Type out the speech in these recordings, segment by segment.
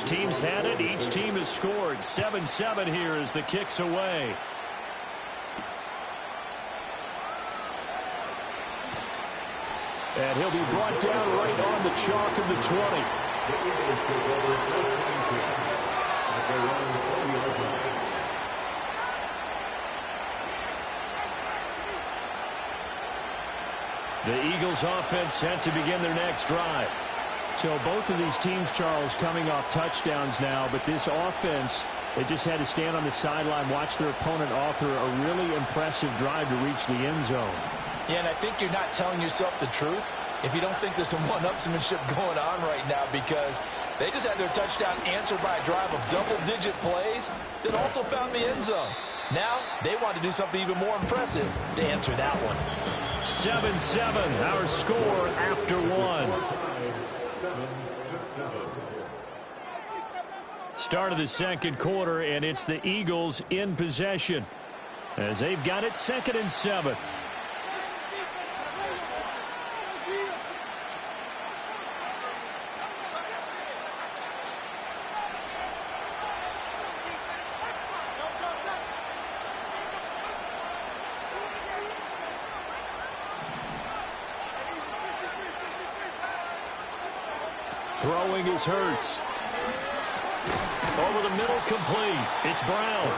teams had it. Each team has scored. 7-7 here as the kick's away. And he'll be brought down right on the chalk of the 20. The Eagles offense set to begin their next drive. So both of these teams, Charles, coming off touchdowns now, but this offense, they just had to stand on the sideline, watch their opponent author a really impressive drive to reach the end zone. Yeah, and I think you're not telling yourself the truth if you don't think there's some one-upsmanship going on right now, because they just had their touchdown answered by a drive of double-digit plays that also found the end zone. Now they want to do something even more impressive to answer that one. 7-7, our score after one. Start of the second quarter, and it's the Eagles in possession as they've got it 2nd and 7. Throwing is Hurts. Over the middle, complete. It's Brown.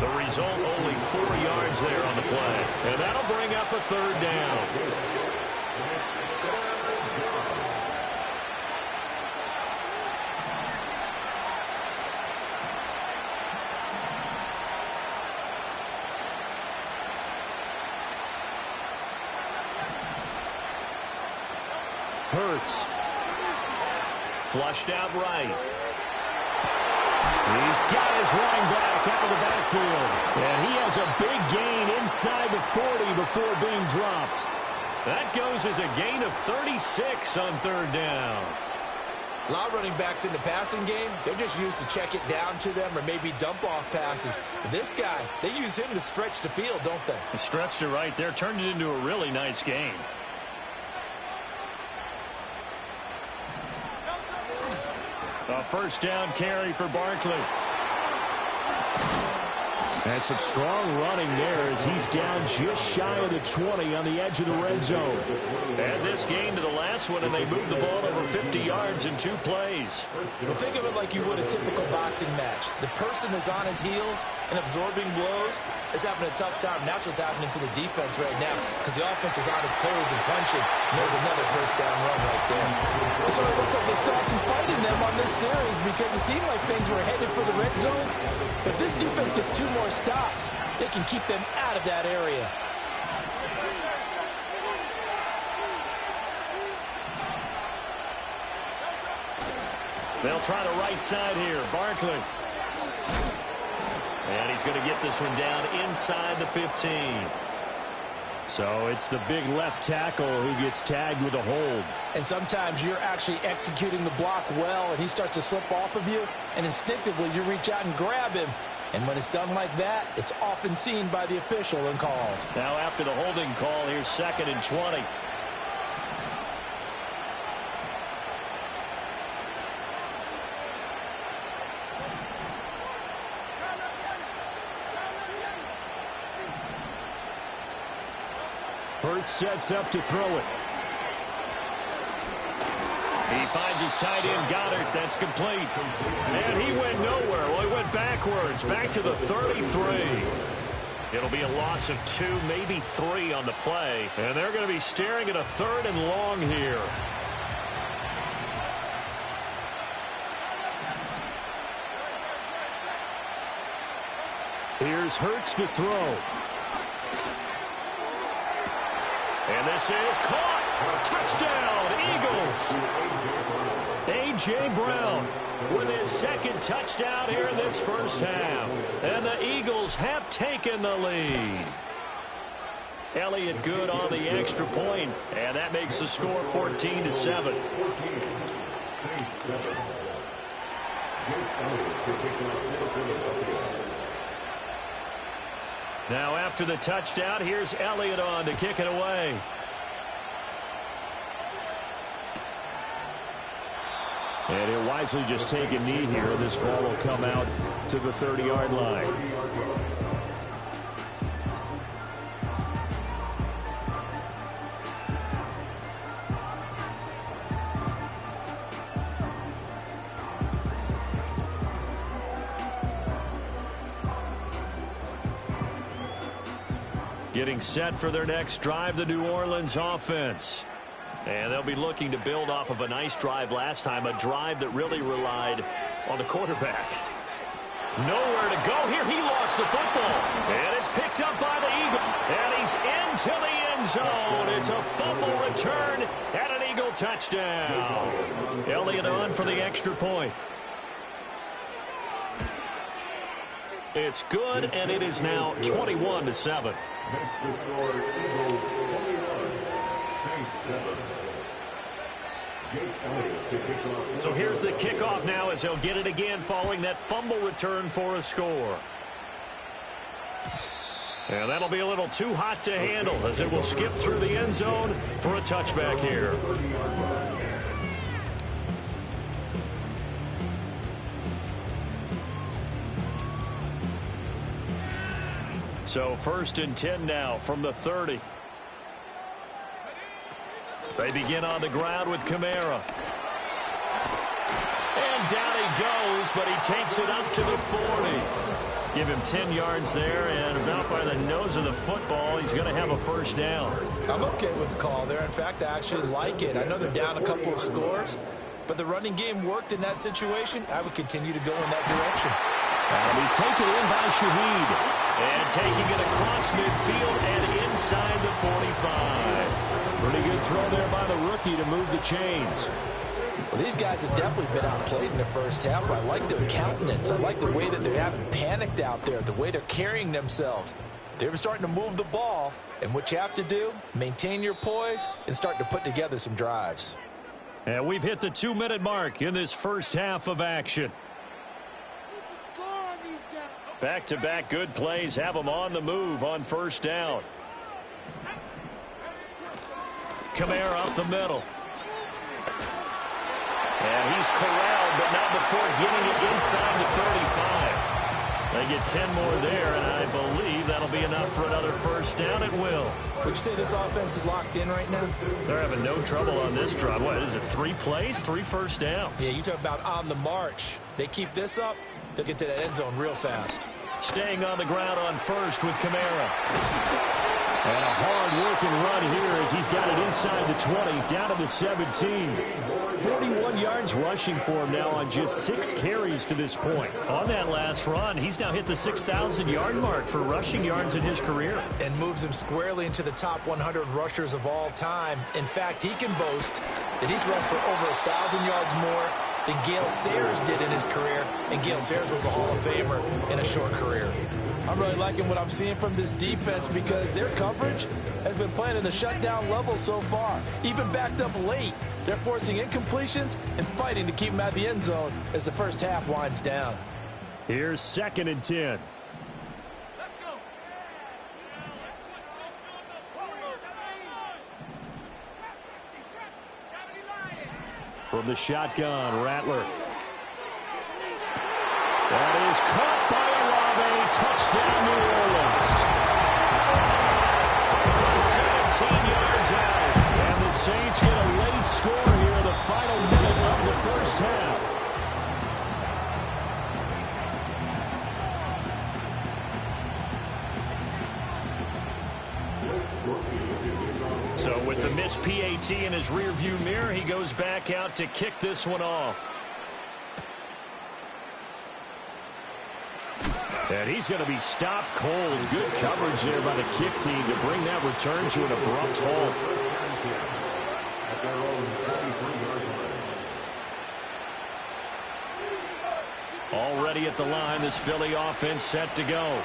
The result, only 4 yards there on the play. And that'll bring up a 3rd down. Hurts. Flushed out right. He's got his running back out of the backfield. And he has a big gain inside the 40 before being dropped. That goes as a gain of 36 on 3rd down. A lot of running backs in the passing game, they're just used to check it down to them or maybe dump off passes. But this guy, they use him to stretch the field, don't they? He stretched it right there, turned it into a really nice game. A 1st down carry for Barkley. And some strong running there as he's down just shy of the 20 on the edge of the red zone. Add this game to the last one, and they moved the ball over 50 yards in 2 plays. Well, think of it like you would a typical boxing match. The person that's on his heels and absorbing blows is having a tough time. And that's what's happening to the defense right now, because the offense is on his toes and punching. And there's another 1st down run right there. So it looks like they still have some fight in them on this series, because it seemed like things were headed for the red zone. But this defense gets 2 more stops, they can keep them out of that area. They'll try the right side here. Barkley. And he's going to get this one down inside the 15. So it's the big left tackle who gets tagged with a hold. And sometimes you're actually executing the block well, and he starts to slip off of you, and instinctively you reach out and grab him. And when it's done like that, it's often seen by the official and called. Now after the holding call, here's 2nd and 20. Hurts sets up to throw it. He finds his tight end, Goddard. That's complete. And he went nowhere. Well, he went backwards, back to the 33. It'll be a loss of 2, maybe 3 on the play. And they're going to be staring at a 3rd and long here. Here's Hurts to throw. And this is caught. Touchdown, Eagles. A.J. Brown with his 2nd touchdown here in this 1st half. And the Eagles have taken the lead. Elliott good on the extra point, and that makes the score 14-7. Now after the touchdown, here's Elliott on to kick it away. And he'll wisely just take a knee here. This ball will come out to the 30-yard line. Getting set for their next drive, the New Orleans offense. And they'll be looking to build off of a nice drive last time, a drive that really relied on the quarterback. Nowhere to go here. He lost the football. And it's picked up by the Eagle. And he's into the end zone. It's a fumble return and an Eagle touchdown. Elliott on for the extra point. It's good, and it is now 21-7. So here's the kickoff now as they'll get it again following that fumble return for a score. And that'll be a little too hot to handle as it will skip through the end zone for a touchback here. So 1st and 10 now from the 30. They begin on the ground with Kamara. And down he goes, but he takes it up to the 40. Give him 10 yards there, and about by the nose of the football, he's going to have a first down. I'm okay with the call there. In fact, I actually like it. I know they're down a couple of scores, but the running game worked in that situation. I would continue to go in that direction. That'll be taken in by Shaheed. And taking it across midfield and inside the 45. Pretty good throw there by the rookie to move the chains. Well, these guys have definitely been outplayed in the first half, but I like their countenance. I like the way that they haven't panicked out there, the way they're carrying themselves. They're starting to move the ball, and what you have to do, maintain your poise and start to put together some drives. And we've hit the 2-minute mark in this first half of action. Back-to-back good plays have them on the move on first down. Kamara up the middle. And he's corralled, but not before getting it inside the 35. They get 10 more there, and I believe that'll be enough for another first down. It will. Would you say this offense is locked in right now? They're having no trouble on this drive. What is it, 3 plays, 3 first downs? Yeah, you talk about on the march. They keep this up, they'll get to that end zone real fast. Staying on the ground on first with Kamara. And a hard-working run here as he's got it inside the 20, down to the 17. 41 yards rushing for him now on just 6 carries to this point. On that last run, he's now hit the 6,000-yard mark for rushing yards in his career. And moves him squarely into the top 100 rushers of all time. In fact, he can boast that he's rushed for over 1,000 yards more than Gale Sayers did in his career, and Gale Sayers was a Hall of Famer in a short career. I'm really liking what I'm seeing from this defense because their coverage has been playing at a shutdown level so far. Even backed up late, they're forcing incompletions and fighting to keep them out of the end zone as the first half winds down. Here's 2nd and 10. From the shotgun, Rattler. That is caught by Olave. Touchdown, New Orleans. From 17 yards out. And the Saints get a late score here, the final minute of the first half. So with the missed PAT in his rearview mirror, he goes back out to kick this one off. And he's going to be stopped cold. Good coverage there by the kick team to bring that return to an abrupt halt. Already at the line, this Philly offense set to go.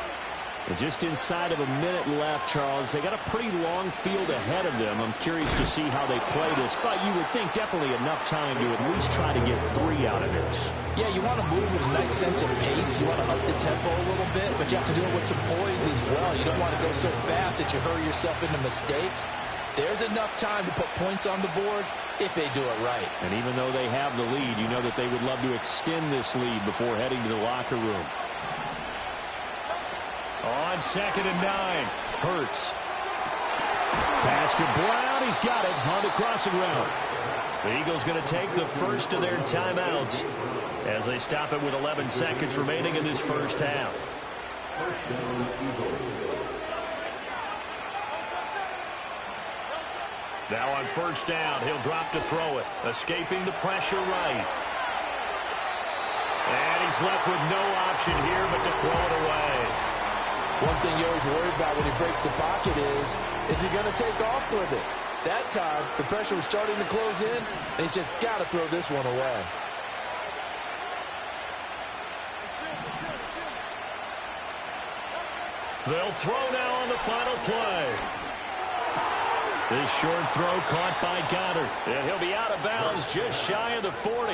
And just inside of a minute left, Charles. They got a pretty long field ahead of them. I'm curious to see how they play this, but you would think definitely enough time to at least try to get 3 out of this. Yeah, you want to move with a nice sense of pace. You want to up the tempo a little bit, but you have to do it with some poise as well. You don't want to go so fast that you hurry yourself into mistakes. There's enough time to put points on the board if they do it right. And even though they have the lead, you know that they would love to extend this lead before heading to the locker room. On 2nd and 9, Hurts. Pass to Brown. He's got it on the crossing route. The Eagles going to take the first of their timeouts as they stop it with 11 seconds remaining in this first half. Now on first down, he'll drop to throw it, escaping the pressure right. And he's left with no option here but to throw it away. One thing you always worry about when he breaks the pocket is he going to take off with it? That time, the pressure was starting to close in, and he's just got to throw this one away. They'll throw now on the final play. This short throw caught by Goddard. And he'll be out of bounds just shy of the 40.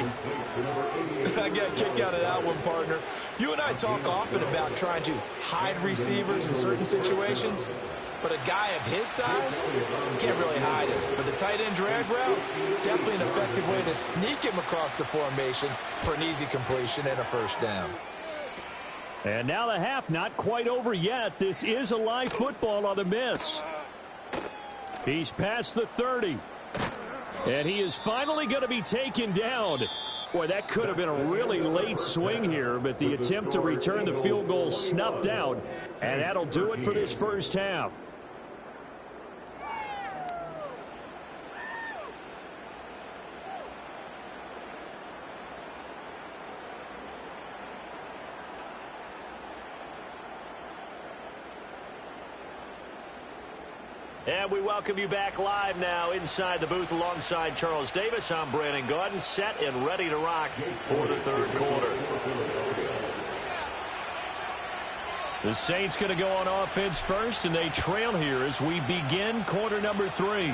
I got a kick out of that one, partner. You and I talk often about trying to hide receivers in certain situations. But a guy of his size, can't really hide him. But the tight end drag route, definitely an effective way to sneak him across the formation for an easy completion and a first down. And now the half not quite over yet. This is a live football on the miss. He's past the 30. And he is finally going to be taken down. Boy, that could have been a really late swing here, but the attempt to return the field goal snuffed out. And that'll do it for this first half. And we welcome you back live now inside the booth alongside Charles Davis. I'm Brandon Gaudin, set and ready to rock for the third quarter. The Saints going to go on offense first, and they trail here as we begin quarter number 3.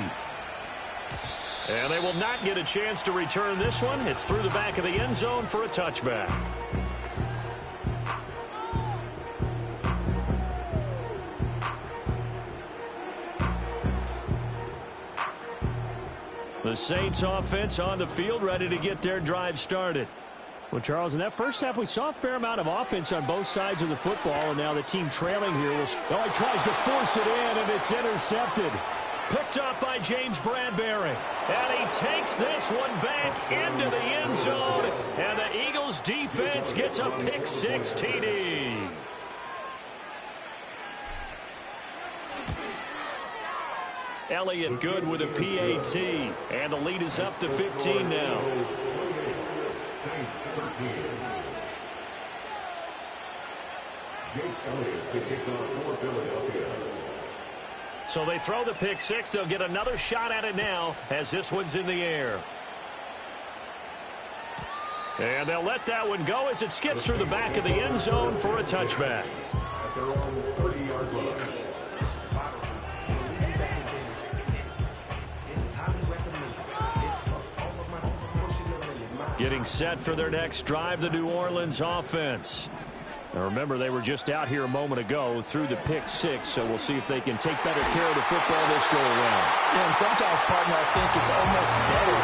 And they will not get a chance to return this one. It's through the back of the end zone for a touchback. The Saints offense on the field, ready to get their drive started. Well, Charles, in that first half, we saw a fair amount of offense on both sides of the football, and now the team trailing here will... Oh, he tries to force it in, and it's intercepted. Picked up by James Bradbury. And he takes this one back into the end zone, and the Eagles defense gets a pick 6 TD. Elliott good with a PAT, and the lead is up to 15 now. So they throw the pick 6. They'll get another shot at it now as this one's in the air. And they'll let that one go as it skips through the back of the end zone for a touchback. At their own 30-yard line. Getting set for their next drive, the New Orleans offense. Now remember, they were just out here a moment ago through the pick 6, so we'll see if they can take better care of the football this go around. Yeah, and sometimes, partner, I think it's almost better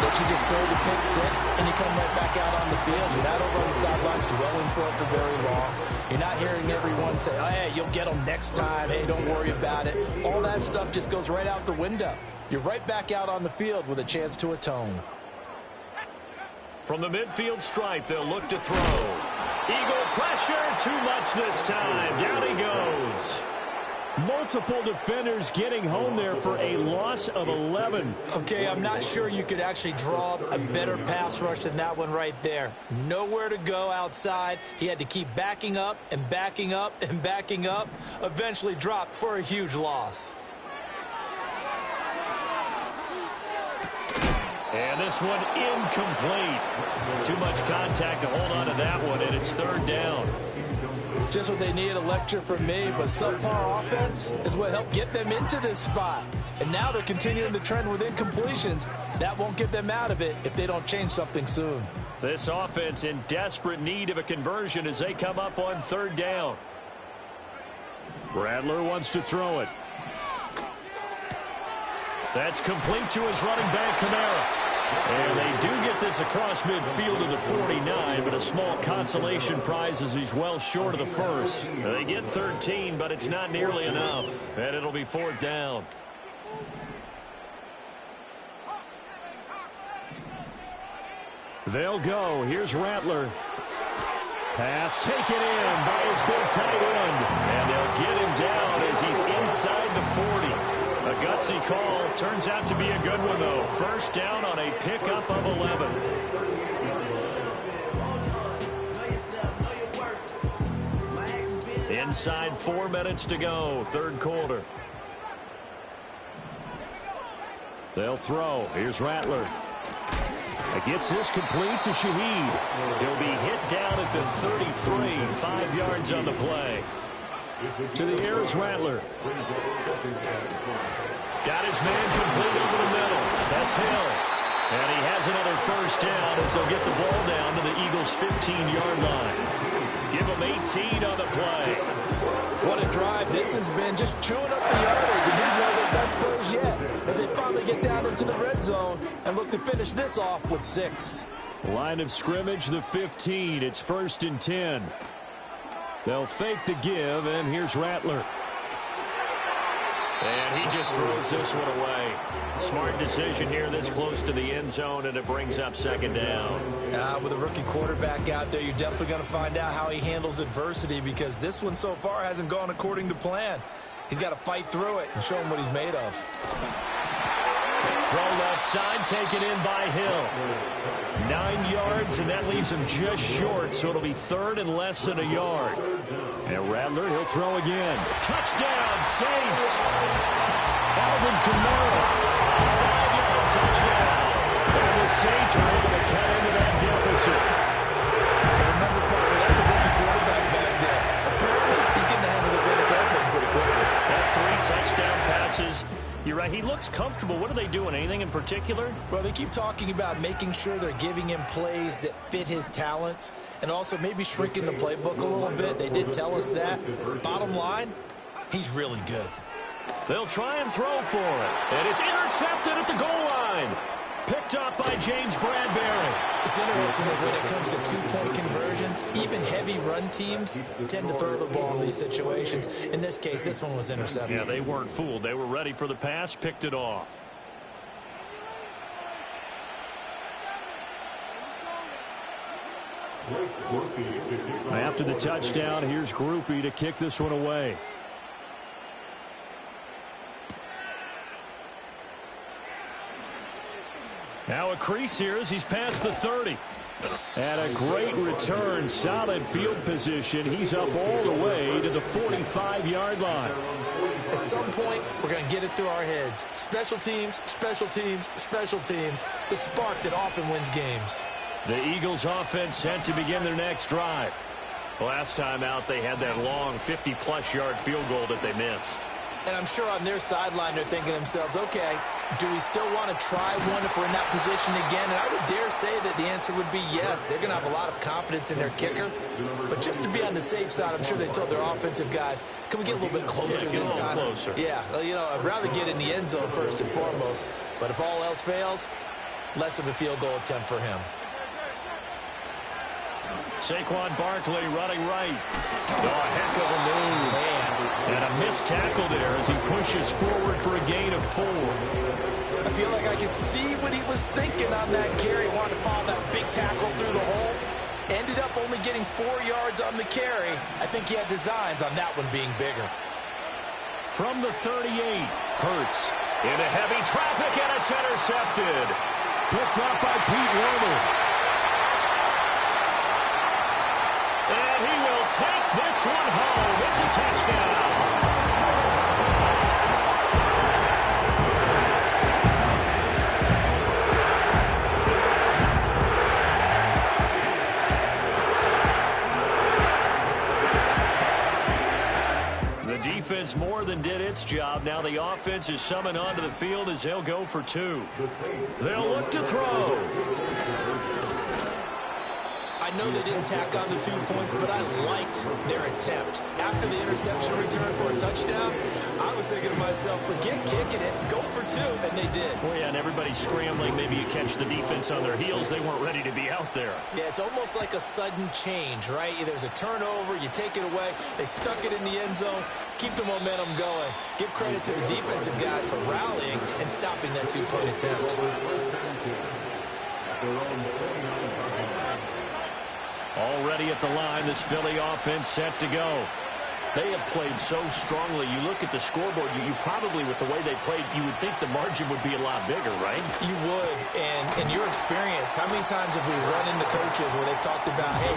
that you just throw the pick 6 and you come right back out on the field. You're not over on the sidelines dwelling for it for very long. You're not hearing everyone say, oh, hey, you'll get them next time. Hey, don't worry about it. All that stuff just goes right out the window. You're right back out on the field with a chance to atone. From the midfield stripe, they'll look to throw. Eagle pressure, too much this time. Down he goes. Multiple defenders getting home there for a loss of 11. Okay, I'm not sure you could actually draw a better pass rush than that one right there. Nowhere to go outside. He had to keep backing up and backing up and backing up. Eventually dropped for a huge loss. And this one incomplete. Too much contact to hold on to that one, and it's third down. Just what they needed, a lecture from me, but subpar offense is what helped get them into this spot. And now they're continuing the trend with incompletions. That won't get them out of it if they don't change something soon. This offense in desperate need of a conversion as they come up on third down. Bradler wants to throw it. That's complete to his running back, Kamara. And they do get this across midfield to the 49, but a small consolation prize as he's well short of the first. They get 13, but it's not nearly enough, and it'll be 4th down. They'll go. Here's Rattler. Pass taken in by his big tight end. And they'll get him down as he's inside the 40. A gutsy call. Turns out to be a good one, though. 1st down on a pickup of 11. Inside 4 minutes to go. 3rd quarter. They'll throw. Here's Rattler. It gets this complete to Shaheed. He'll be hit down at the 33. 5 yards on the play. To the air is Rattler. Got his man complete over the middle. That's Hill. And he has another 1st down as they'll get the ball down to the Eagles' 15-yard line. Give them 18 on the play. What a drive this has been, just chewing up the yardage, and he's one of their best players yet as they finally get down into the red zone and look to finish this off with 6. Line of scrimmage, the 15. It's 1st and 10. They'll fake the give, and here's Rattler. And he just throws this one away. Smart decision here this close to the end zone, and it brings up 2nd down. With a rookie quarterback out there, you're definitely going to find out how he handles adversity, because this one so far hasn't gone according to plan. He's got to fight through it and show him what he's made of. Throw left side, taken in by Hill. 9 yards, and that leaves him just short, so it'll be 3rd and less than a yard. And Rattler, he'll throw again. Touchdown, Saints! Alvin Kamara, 5-yard touchdown. And the Saints are able to cut into that deficit. And remember, partner, that's a rookie quarterback back there. Apparently, he's getting the hang of this NFL thing pretty quickly. That 3 touchdown passes. You're right. He looks comfortable. What are they doing? Anything in particular? Well, they keep talking about making sure they're giving him plays that fit his talents and also maybe shrinking the playbook a little bit. They did tell us that. Bottom line, he's really good. They'll try and throw for it. And it's intercepted at the goal line. Picked up by James Bradbury. It's interesting that when it comes to two-point conversions, even heavy run teams tend to throw the ball in these situations. In this case, this one was intercepted. Yeah, they weren't fooled. They were ready for the pass, picked it off. After the touchdown, here's Groupie to kick this one away. Now a crease here as he's past the 30. And a great return, solid field position. He's up all the way to the 45-yard line. At some point, we're going to get it through our heads. Special teams, special teams, special teams. The spark that often wins games. The Eagles offense set to begin their next drive. Last time out, they had that long 50-plus yard field goal that they missed. And I'm sure on their sideline, they're thinking to themselves, okay, do we still want to try one if we're in that position again? And I would dare say that the answer would be yes. They're going to have a lot of confidence in their kicker. But just to be on the safe side, I'm sure they told their offensive guys, can we get a little bit closer this time? Closer. Yeah, you know, I'd rather get in the end zone first and foremost. But if all else fails, less of a field goal attempt for him. Saquon Barkley running right. Oh, a heck of a move. Man. And a missed tackle there as he pushes forward for a gain of 4. I feel like I could see what he was thinking on that carry. Wanted to follow that big tackle through the hole. Ended up only getting 4 yards on the carry. I think he had designs on that one being bigger. From the 38, Hurts into heavy traffic, and it's intercepted. Picked up by Pete Werner. And he will take this one home. It's a touchdown. The defense more than did its job. Now the offense is summoned onto the field as they'll go for 2. They'll look to throw. I know they didn't tack on the 2 points, but I liked their attempt. After the interception return for a touchdown, I was thinking to myself, forget kicking it, go for 2, and they did. Oh, yeah, and everybody's scrambling. Maybe you catch the defense on their heels. They weren't ready to be out there. Yeah, it's almost like a sudden change, right? There's a turnover, you take it away, they stuck it in the end zone, keep the momentum going. Give credit to the defensive guys for rallying and stopping that 2-point attempt. Already at the line, this Philly offense set to go. They have played so strongly. You look at the scoreboard, you probably, with the way they played, you would think the margin would be a lot bigger, right? You would. And in your experience, how many times have we run into coaches where they've talked about, hey,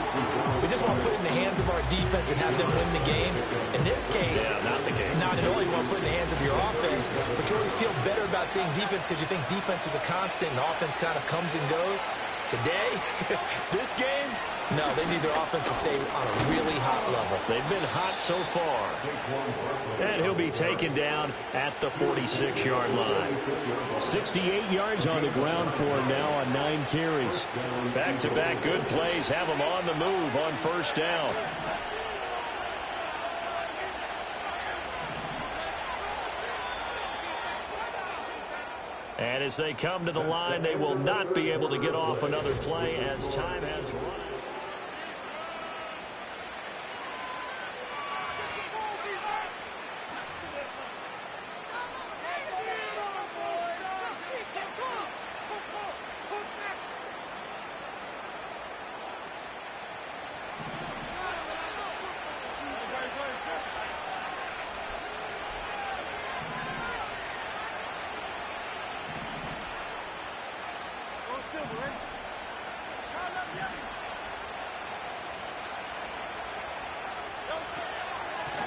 we just want to put it in the hands of our defense and have them win the game? In this case, not the case. Not at all. You want to put it in the hands of your offense, but you always feel better about seeing defense because you think defense is a constant and offense kind of comes and goes. Today, this game, no, they need their offense to stay on a really hot level. They've been hot so far. And he'll be taken down at the 46-yard line. 68 yards on the ground for him now on 9 carries. Back-to-back good plays have him on the move on first down. And as they come to the line, they will not be able to get off another play as time has run.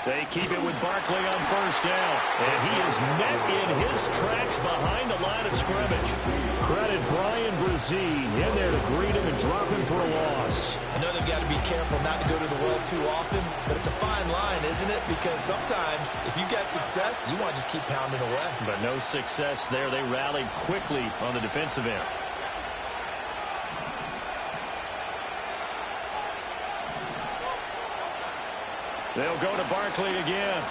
They keep it with Barkley on first down. And he is met in his tracks behind the line of scrimmage. Credit Brian Brzee in there to greet him and drop him for a loss. I know they've got to be careful not to go to the well too often, but it's a fine line, isn't it? Because sometimes if you got success, you want to just keep pounding away. But no success there. They rallied quickly on the defensive end. They'll go to Barkley again.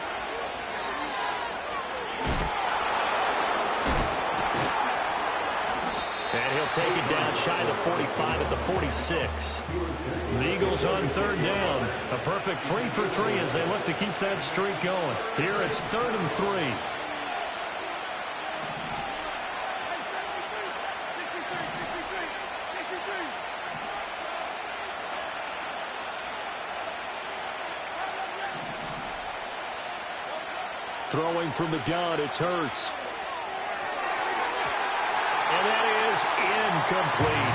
And he'll take it down shy of the 45 at the 46. The Eagles on third down. A perfect 3 for 3 as they look to keep that streak going. Here it's 3rd and 3. Throwing from the gun, it's Hurts. And that is incomplete.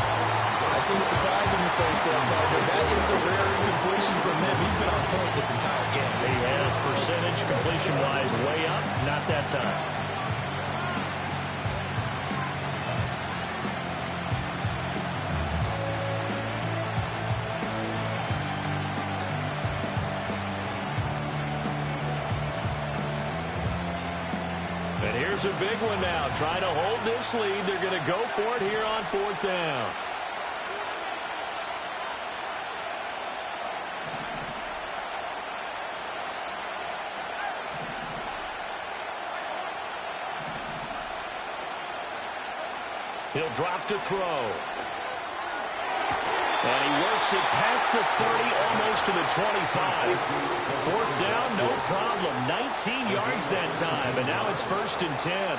I see the surprise on your face there, partner. That is a rare incompletion from him. He's been on point this entire game. He has percentage completion-wise way up. Not that time. And here's a big one now. Trying to hold this lead. They're going to go for it here on 4th down. He'll drop to throw. And he works it past the 30, almost to the 25. 4th down, no problem. 19 yards that time, and now it's 1st and 10.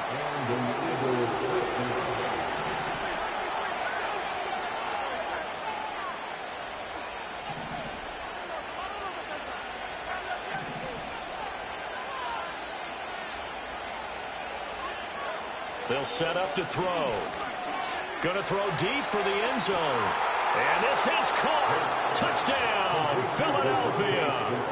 They'll set up to throw. Going to throw deep for the end zone. And this is caught. Touchdown, Philadelphia.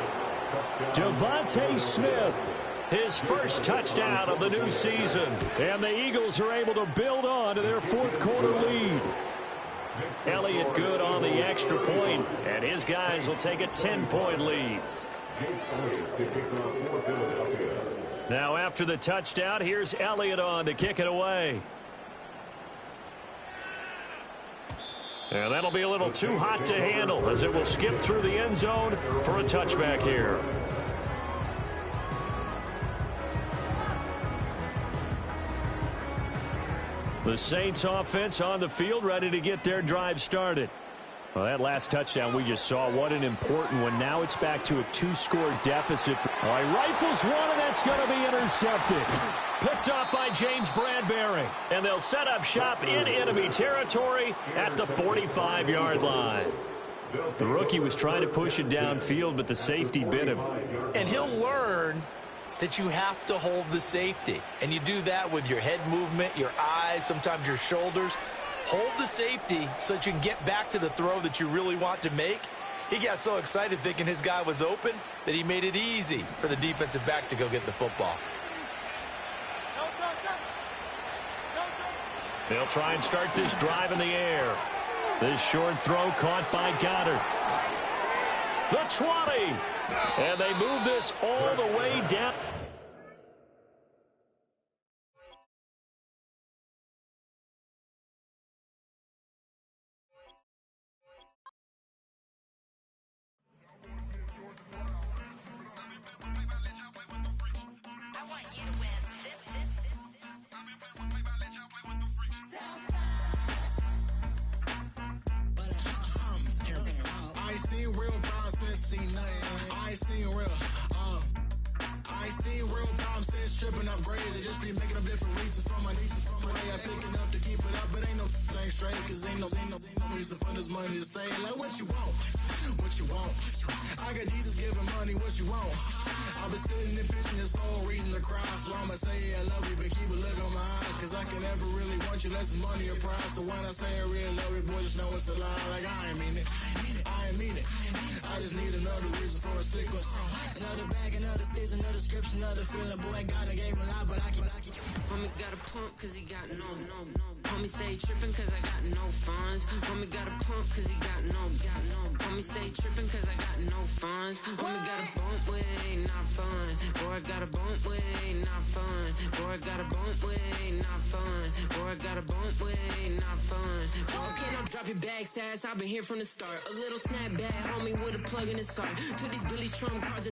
Devontae Smith, his first touchdown of the new season. And the Eagles are able to build on to their 4th quarter lead. Elliott good on the extra point, and his guys will take a 10-point lead. Now after the touchdown, here's Elliott on to kick it away. And that'll be a little too hot to handle as it will skip through the end zone for a touchback here. The Saints offense on the field, ready to get their drive started. Well, that last touchdown we just saw, what an important one. Now it's back to a 2-score deficit. All right, rifles one, and that's going to be intercepted. Picked up by James Bradbury. And they'll set up shop in enemy territory at the 45-yard line. The rookie was trying to push it downfield, but the safety bit him. And he'll learn that you have to hold the safety. And you do that with your head movement, your eyes, sometimes your shoulders. Hold the safety so that you can get back to the throw that you really want to make. He got so excited thinking his guy was open that he made it easy for the defensive back to go get the football. They'll try and start this drive in the air. This short throw caught by Goddard. The 20. And they move this all the way down. Tripping off grades and just be making up different reasons for my nieces. For my day, I pick enough to keep it up, but ain't no thing straight, cause ain't no reason for this money to stay. Like, what you want? What you want? I got Jesus giving money, what you want? I've been sitting and pitching this for a reason to cry, so I'ma say I love you, but keep a look on my eye, cause I can never really want you unless it's money or prize. So when I say I really love you, boy, just know it's a lie. Like, I ain't mean it. I ain't mean it. I just need another reason for a sickle. Another bag, another season, another description, another feeling. Boy, God, I gave him a lot, but I keep. Homie got a pump cause he got no. Homie stay tripping cause I got no funds. Homie got a pump cause he got no. Homie stay tripping cause I got no funds. Homie got a bump with ain't not fun. Boy, I got a bump with ain't not fun. Boy, I got a bump with ain't not fun. Boy, I got a bump with ain't not fun. Boy, can I drop your bag sass? I've been here from the start. A little snapback, homie, with a plug in the start. To these Billy Trump cards.